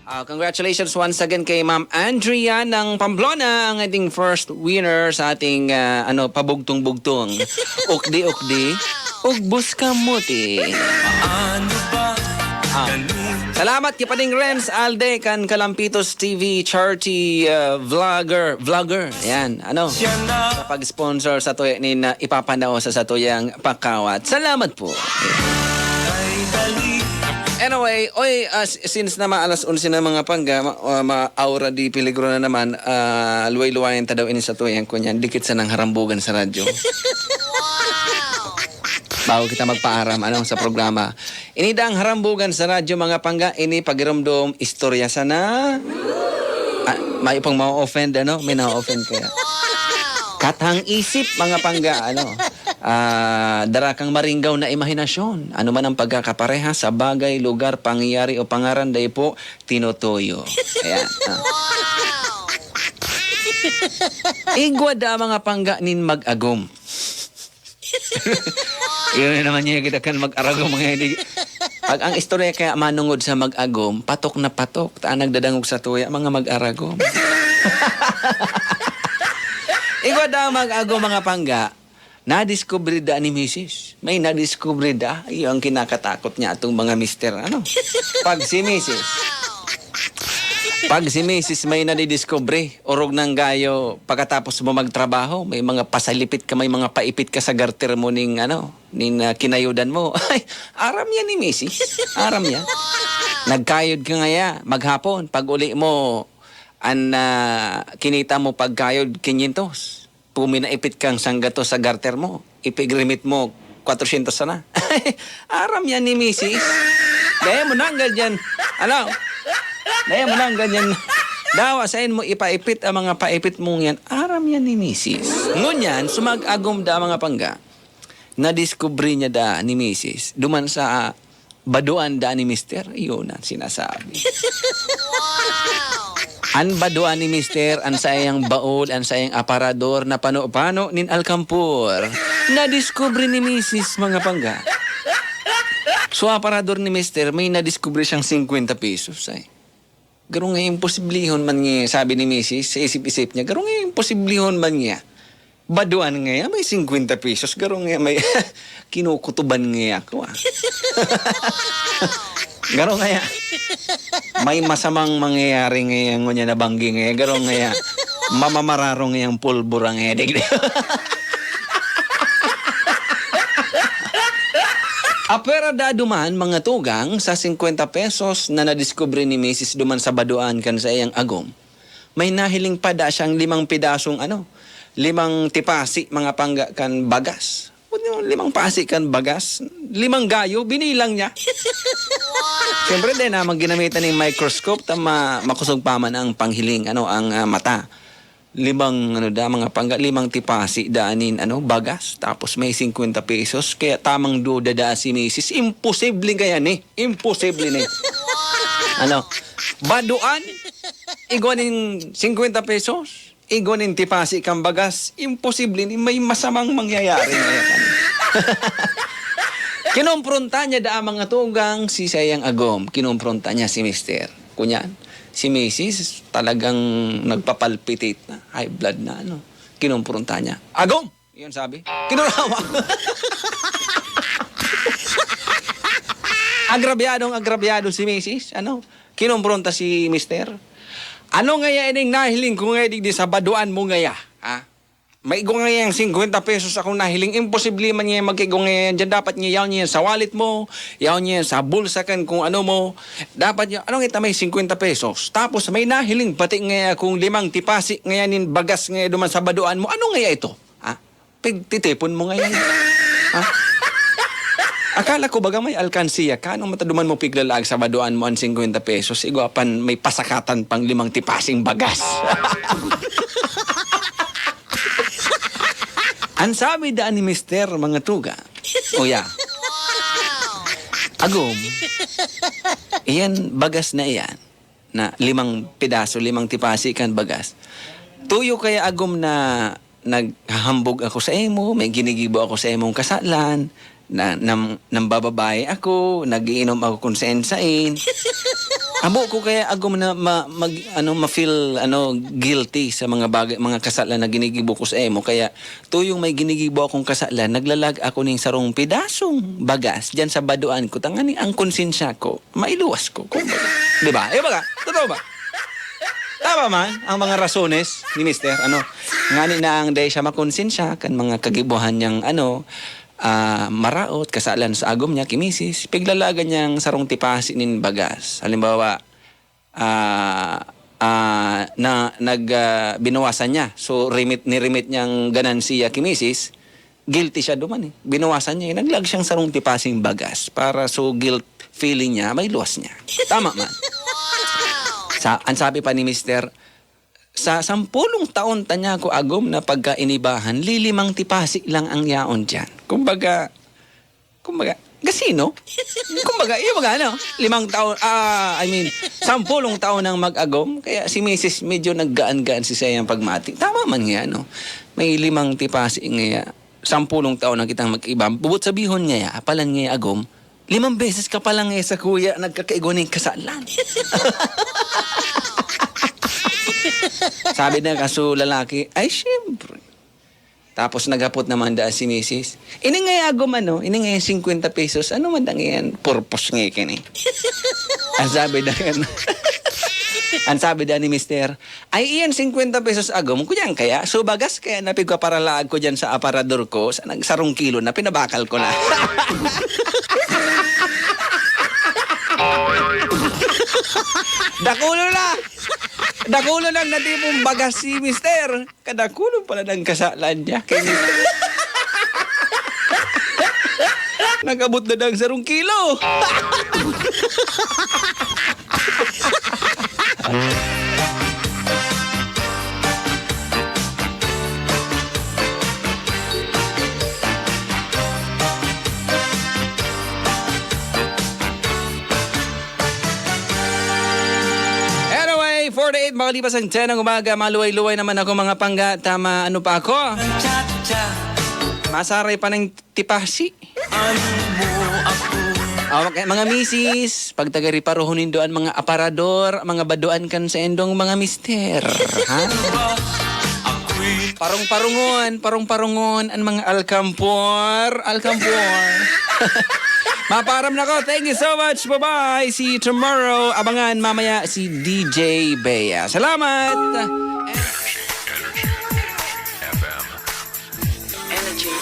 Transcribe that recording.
Congratulations once again kay Ma'am Andrea ng Pamplona, ang ating first winner sa ating pabugtong-bugtong. Ukdi-ukdi, ugbus kamuti. Salamat kay Pading Renz Alde kan Kalampitos TV charity vlogger. Ayan, sa pag-sponsor sa tuya ni na ipapanaw sa tuyang pakawat. Salamat po. Anyway, since na alas 11 na mga pangga, ma-aura di peligro na naman, luway-luwayan ta daw ini sa tuyang kunyan, dikit sa nang harambugan sa radyo. Bago kita magpaaram sa programa. Ini dang harambugan sa radyo mga pangga, ini pagiromdom istorya sana. May pang ma-offend, may na-offend kaya. Katang isip mga pangga, darakang maringgaw na imahinasyon. Ano man ang pagkakapareha sa bagay, lugar, pangyayari o pangaran, dahil po tinutuyo. Ayan. Igwada mga pangga nin mag-agom. Yun naman niya kita kan mag-aragom mga hindi. Pag ang istorya kaya manungod sa mag-agom, patok na patok. Taan nagdadangog sa tuya, mga mag-aragom. Igwada mag-agom mga pangga. Na-discover da ni Mrs. May na-discover da. Yung kinakatakot niya itong mga mister. Pag si Mrs. may na-discover, orog ng gayo, pagkatapos mo magtrabaho, may mga pasalipit ka, may mga paipit ka sa garter mo ning kinayudan mo. Ay, aram yan ni Mrs. Aram yan. Nagkayod ka ngaya, maghapon. Pag uli mo, kinita mo pagkayod 500. Puminaipit kang sanggato sa garter mo, ipigrimit mo 400 sana. Aram yan ni Mrs. Daya mo nang ganyan. Daya mo nang ganyan. Dawasain mo ipaipit ang mga paipit mong yan. Aram yan ni Mrs. Ngunyan, sumag-agom da mga pangga. Na-discovery niya da ni Mrs. Duman sa baduan da ni Mister. Iyon ang sinasabi. An baduan ni Mister, an sayang baol, an sayang aparador na pano-pano nin alkampur. Na-discover ni Mrs. mga pangga. So aparador ni Mister, may na-discover siyang 50 pesos ay. Garong nga imposiblihon man niya, sabi ni Mrs. sa isip-isip niya, garong nga imposiblihon man niya. Baduan nga may 50 pesos, garong nga may kinukutuban nga ako. Garong nga may masamang mangyayari ngayon ngunya na banggi ngayon. Garong nga mamamararo ngayong pulbura ngayon. Apera da duman mga tugang sa 50 pesos na nadiskubre ni Mrs. duman sa baduan kan sa iyang agom. May nahiling pa da siyang 5 pidasong 5 tipasi mga pangga kan bagas. 5 pasi kan bagas, 5 gayo, binilang niya. Siyempre din na ginamitan ng microscope tama makusog pa man ang panghiling ang mata. 5 mga pangga 5 tipasi daanin bagas tapos may 50 pesos kaya tamang duda da si Mrs. Imposible kaya ni. Imposible ni. Baduan igonin 50 pesos. Igonin tipasi kang bagas. Imposible ni may masamang mangyayari ngayon. Kinumpronta niya da mga tugang si sayang agom. Kinumpronta niya si Mister. Kunyan, si Mrs. talagang nagpapalpitate na. High blood na Kinumpronta niya. Agom! Iyon sabi. Kinurawa. Agrabyado si Mrs. Kinumpronta si Mister. Ano ngaya ining nahiling ko ngaya di sa baduan mo ngaya? May igong ngayang 50 pesos akong nahiling. Imposible man niya magkigong ngayon. Diyan dapat niya yaw niya sa wallet mo, yaw niya sa bulsa kan kung ano mo. Dapat niya, kita may 50 pesos. Tapos may nahiling pati ngaya kung 5 tipasi ngayanin bagas ngaya duman sa baduan mo. Ano ngaya ito? Pagtitipon mo ngayon. Akala ko baga may alkansiya ka. Anong mataduman mo piglalag sa baduan mo ang 50 pesos? Iguapan may pasakatan pang 5 tipasing bagas. Ang sabi daan ni Mister mga tuga. Agom. Iyan bagas na iyan. Na 5 pidaso, 5 tipasi kan bagas. Tuyo kaya agom na naghahambog ako sa emo, may ginigibo ako sa emong kasalan, nang bababae ako, nagiinom ako kung sain-sain. Abo ko kaya agom na ma-feel guilty sa mga bagay, mga kasalan na ginigibo ko sa emo, kaya tuyong may ginigibo akong kasalan, naglalag ako ning sarong pidasong bagas diyan sa baduan ko, tangani ang konsensya ko mailuwas ko. Di ba? Baga, totoo ba? Tama man ang mga rasones ni Mister, ngani na ang day siya makonsensya kan mga kagibuhan niyang maraot, kasalan sa agom niya, kimisis, piglalagan niyang sarong tipasi nin bagas. Halimbawa, binawasan niya. So, ni-remit niyang ganansiya, kimisis, guilty siya duman eh. Binawasan niya, naglag siyang sarong tipasing bagas para so guilt feeling niya, may luwas niya. Tama man. Ang sabi pa ni Mister, sa 10 taon tanya ko agom na pagkainibahan, 5 tipasi lang ang yaon dyan. Kumbaga, gasino? Kumbaga, 5 taon, 10 taon ang mag-agom, kaya si Mrs. medyo naggaan-gaan si sayang pagmati. Tama man nga, may 5 tipasi nga, 10 taon na kitang mag-iba. Bubot sabihon nga, apalan nga agom, 5 beses ka pa lang sa kuya, nagkakaigoning kasalan. Sabi na kaso lalaki, ay syempre. Tapos naghapot naman daan si Mrs. Ini nga agom ini nga 50 pesos, ano man dang yan, purpose nga kini. Ang sabi na yan. Ang sabi na ni Mister, ay iyan 50 pesos agom, kunyang kaya, so bagas kaya napigwa para laag ko dyan sa aparador ko, sa nagsarong kilo na pinabakal ko na. Dakulo lang na di mong bagas si Mister. Kadakulo pala ng kasalan niya. Nagabot na ng 1 kilo. Anyway, 48, makalipas ang 10 ng umaga, maluway-luway naman ako mga pangga. Tama, ano pa ako? Masaray pa ng tipasi. Mga misis, pag tagariparohonin doan mga aparador, mga baduan kan sa endong mga mister. Ha? Parong-parongon, ang mga alkampor. Maparam na ko. Thank you so much. Bye-bye. See you tomorrow. Abangan mamaya si DJ Bea. Salamat. Energy FM. Energy